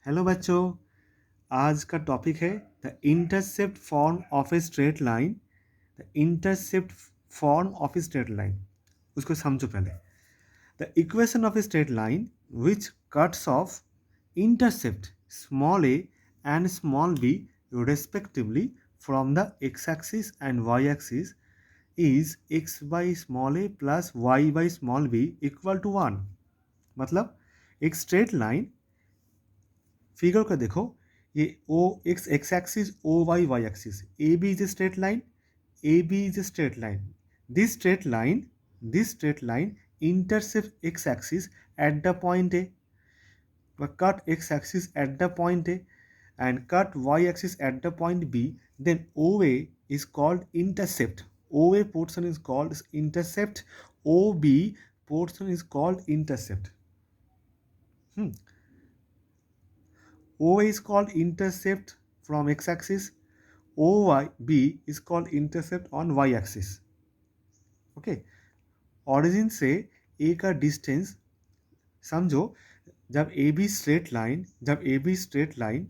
Hello बच्चों, आज का टॉपिक है the intercept form of a straight line. The intercept form of a straight line, उसको समझो पहले। The equation of a straight line which cuts off intercept small A and small b respectively from the x-axis and y-axis is x by small a plus y by small b equal to 1। मतलब एक straight line, figure को देखो, ये O X X axis O Y axis, A B is a straight line, A B is a straight line. This straight line intercepts x axis at the point A, cut x axis at the point A and cut y axis at the point B, then OA is called intercept. OA portion is called intercept. OB portion is called intercept. OA is called intercept from x-axis. OB is called intercept on y-axis. Okay, origin से A का distance समझो। जब A B straight line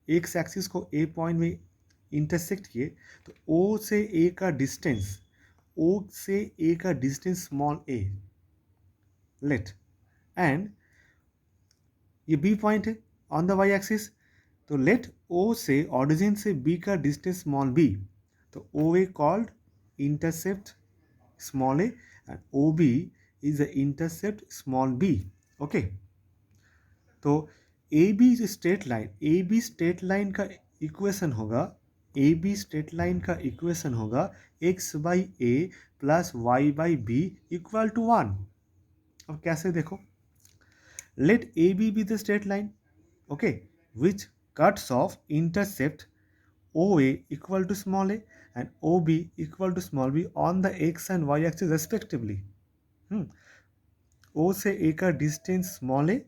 x axis को ए point में intersect किए तो ओ से A का distance small A let, and ये बी पॉइंट है ऑन द वाई एक्सिस, तो लेट ओ से ऑरिजिन से बी का डिस्टेंस स्मॉल बी, तो O A called intercept small A and O B is the intercept small B. Okay, तो A B straight line का equation होगा X by A plus Y by B equal to 1। अब कैसे देखो, let AB be the straight line, okay, which cuts off intercept OA equal to small a and OB equal to small b on the x and y axis respectively. O से A का distance small a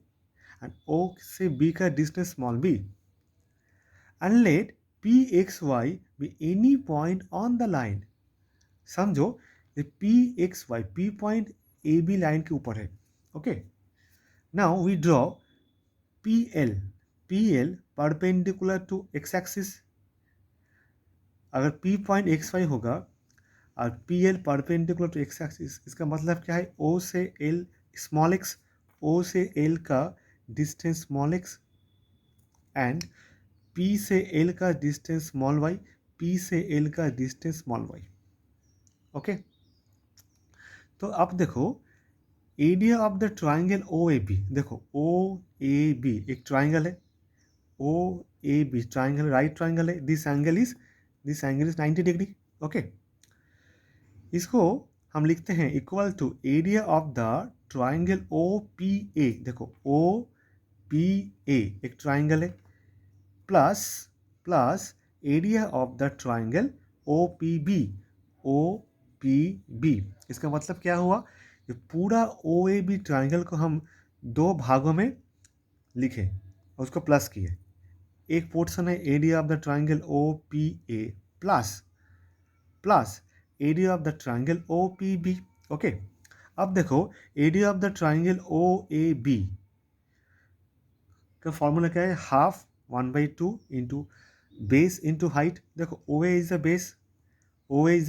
and O से B का distance small b, and let PXY be any point on the line। समझो ये PXY, P point AB line के ऊपर है। Okay, now we draw PL perpendicular to x axis. अगर P point XY होगा और PL perpendicular to x axis, इसका मतलब क्या है, O से L स्मॉल x, O से L का distance small x and P से L का डिस्टेंस स्मॉल y, P से L का डिस्टेंस स्मॉल y। ओके, तो अब देखो area of the triangle OAB। देखो OAB एक ट्राइंगल है, OAB ट्राइंगल, राइट ट्राइंगल है। This angle is 90 degree. Okay, इसको हम लिखते हैं equal to area of the triangle OPA। देखो OPA एक ट्राइंगल है, plus area of the triangle OPB। इसका मतलब क्या हुआ, ये पूरा OAB ट्राइंगल को हम दो भागों में लिखे और उसको प्लस किए। एक पोर्शन है area of the triangle OPA plus area of the triangle OPB। Okay, अब देखो area of the triangle OAB का फॉर्मूला क्या है, half 1/2 into base into height. देखो OA is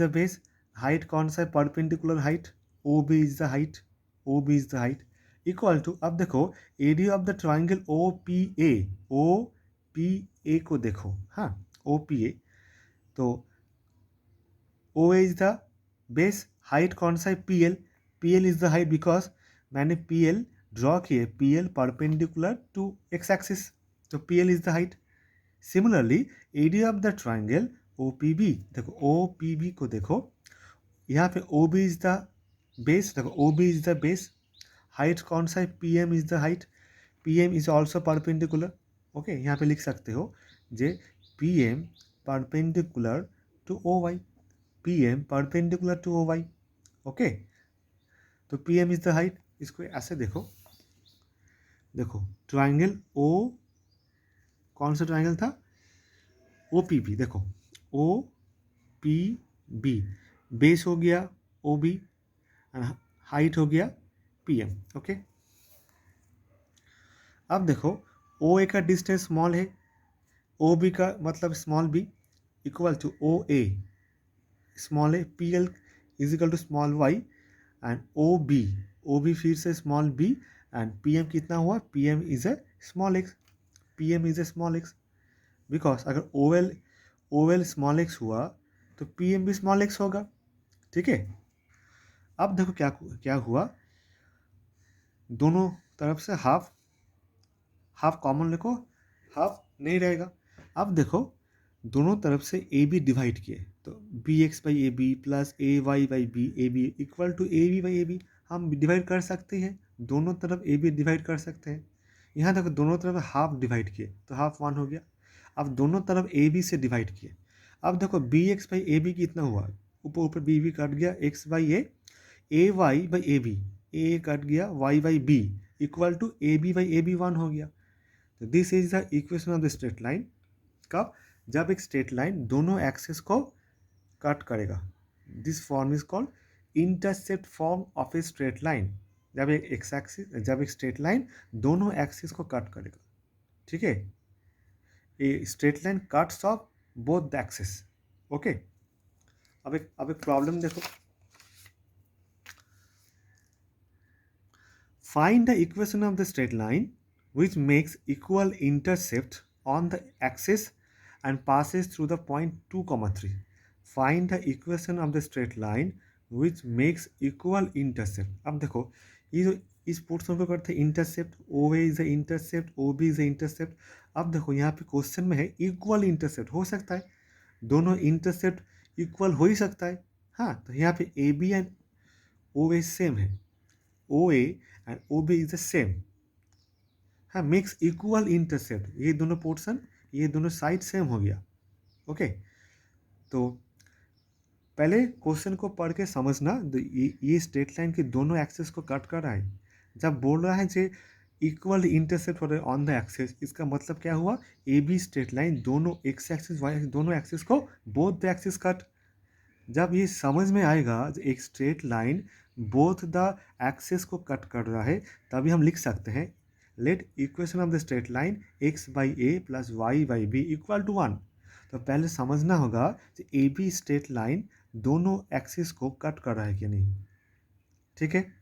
the base, height कौन सा है, perpendicular height, OB is the height equal to, अब देखो area of the triangle OPA को देखो, हाँ OPA, तो OA is the base, height कौन सा है, PL is the height, because मैंने PL ड्रॉ किए, PL perpendicular to x axis, तो PL is the height. Similarly area of the triangle OPB, देखो OPB को देखो, यहाँ पे OB इज द बेस, देखो OB is the base, height कौन सा है, PM is the height, PM is also perpendicular. Okay, यहाँ पे लिख सकते हो जे PM perpendicular to OY, PM perpendicular to OY। Okay, तो PM इज द हाइट। इसको ऐसे देखो ट्राइंगल O, कौन सा ट्राइंगल था, OPB। देखो OPB बेस हो गया OB एंड हाइट हो गया PM। ओके, अब देखो ओ ए का डिस्टेंस स्मॉल है, ओ बी का मतलब small b equal to O A small a, P L is equal to small y and O B फिर से small b and P M कितना हुआ, P M is a small x, P M is a small x. Because अगर O L small x हुआ तो P M भी small x होगा। ठीक है, अब देखो क्या क्या हुआ, दोनों तरफ से हाफ हाफ कॉमन लिखो, हाफ नहीं रहेगा। अब देखो दोनों तरफ से ए बी डिवाइड किए तो b x by A b plus a Y by b a b equal to A B by A b, हम डिवाइड कर सकते हैं, दोनों तरफ ए बी डिवाइड कर सकते हैं। यहाँ देखो दोनों तरफ हाफ डिवाइड किए तो हाफ 1 हो गया। अब दोनों तरफ ए बी से डिवाइड किए, अब देखो B x by A B कितना हुआ, ऊपर ऊपर बी बी कट गया, X by A Y by A B, A cut गया, Y by B equal to A B by A B 1 हो गया। तो this is the equation of the straight line. कब, जब एक स्ट्रेट लाइन दोनों axis को कट करेगा। This form is called intercept form of a straight line. जब एक स्ट्रेट लाइन दोनों एक्सिस को कट करेगा। ठीक है, ए straight line cuts of both the axis. Okay, अब एक प्रॉब्लम देखो, find the equation of the straight line which makes equal intercept on the axis and passes through the point 2, 3. Find the equation of the straight line which makes equal intercept. अब देखो ये जो इस portion को करते हैं intercept, O A is a intercept, O B is a intercept. अब देखो यहाँ पे क्वेश्चन में है इक्वल इंटरसेप्ट, हो सकता है दोनों इंटरसेप्ट इक्वल हो ही सकता है। हाँ, तो यहाँ पे A B and O A same है, O A and O B is the same. हाँ, मिक्स इक्वल इंटरसेप्ट, ये दोनों पोर्शन ये दोनों साइड सेम हो गया। ओके, तो पहले क्वेश्चन को पढ़ के समझना, ये स्ट्रेट लाइन के दोनों एक्सिस को कट कर रहा है। जब बोल रहा है जे इक्वल इंटरसेप्ट हो रहा है ऑन द एक्सिस, इसका मतलब क्या हुआ, ए बी स्ट्रेट लाइन दोनों एक्स एक्सिस वाई दोनों एक्सिस को बोथ द एक्सिस कट। जब ये समझ में आएगा एक straight line both the axis को कट कर रहा है, तभी हम लिख सकते हैं let equation of the straight line x by A plus Y by B equal to 1। तो पहले समझना होगा कि ए बी स्ट्रेट लाइन दोनों एक्सिस को कट कर रहा है कि नहीं। ठीक है,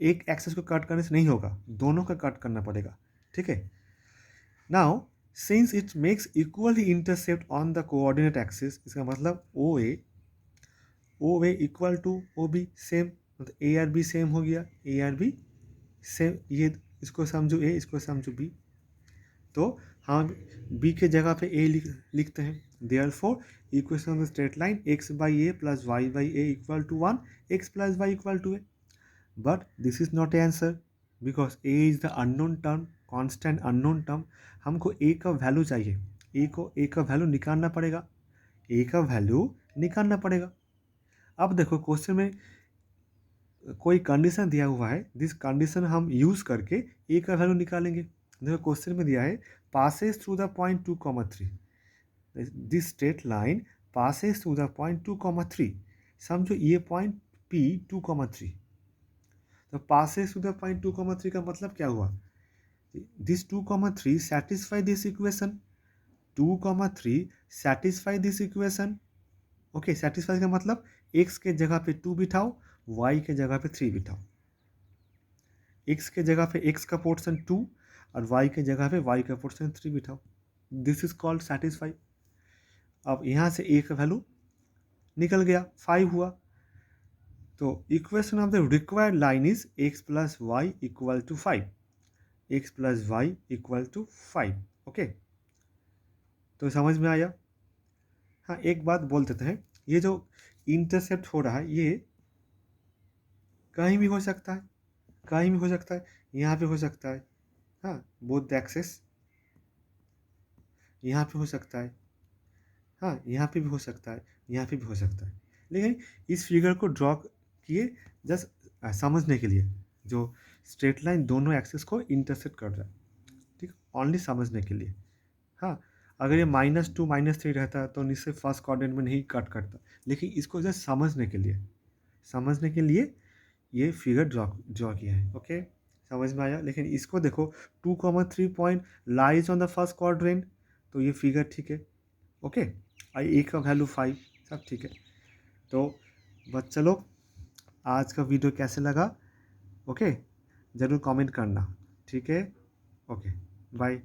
एक एक्सिस को कट करने से नहीं होगा, दोनों का कट करना पड़ेगा। ठीक है, now since it makes equal intercept on the coordinate axis, इसका मतलब O A equal to O B same, मतलब ए आर बी सेम हो गया, ए आर बी सेम, ये इसको समझो ए, इसको समझो बी, तो हम बी के जगह पे ए लिखते हैं। Therefore equation of the straight line x by A plus Y by a equal to 1, x plus y equal to a. But this is not a answer because a is the unknown term, constant unknown term. हमको a का value चाहिए, ए का value निकालना पड़ेगा, ए का value निकालना पड़ेगा। अब देखो क्वेश्चन में कोई कंडीशन दिया हुआ है, दिस कंडीशन हम यूज़ करके ए का वैल्यू निकालेंगे। देखो क्वेश्चन में दिया है passes through the point 2, 3, this straight line passes through the point 2, 3। समझो ये पॉइंट P 2, 3, तो पासेस थ्रू द पॉइंट 2, 3 का मतलब क्या हुआ, this 2, 3 satisfy this equation, 2, 3 satisfy this equation. Okay, satisfy का मतलब x के जगह पे 2 बिठाओ, y के जगह पे 3 बिठाओ, x के जगह पे x का पोर्शन 2 और y के जगह पे y का पोर्शन 3 बिठाओ। This is called satisfy. अब यहाँ से a का वैल्यू निकल गया, 5 हुआ। तो equation of the required line is x plus y equal to 5, x plus y equal to 5। Okay, तो समझ में आया। हाँ, एक बात बोल देते हैं, ये जो इंटरसेप्ट हो रहा है ये कहीं भी हो सकता है, कहीं भी हो सकता है, यहाँ पे हो सकता है, हाँ बोथ द एक्सेस, यहाँ पे हो सकता है, हाँ यहाँ पे भी हो सकता है, यहाँ पे भी हो सकता है। लेकिन इस फिगर को ड्रॉ किए जस्ट समझने के लिए, जो स्ट्रेट लाइन दोनों एक्सेस को इंटरसेक्ट कर रहा है, ठीक, ओनली समझने के लिए। हाँ, अगर ये -2 -3 रहता तो निश्चय फर्स्ट क्वाड्रेंट में नहीं कट करता, लेकिन इसको जस्ट समझने के लिए ये फिगर ड्रॉ किया है। ओके, समझ में आया। लेकिन इसको देखो 2,3 point lies on the first quadrant, तो ये फिगर ठीक है। ओके, आई ए का वैल्यू 5, सब ठीक है। तो बस चलो, आज का वीडियो कैसे लगा, ओके ज़रूर कमेंट करना, ठीक है। Okay, bye.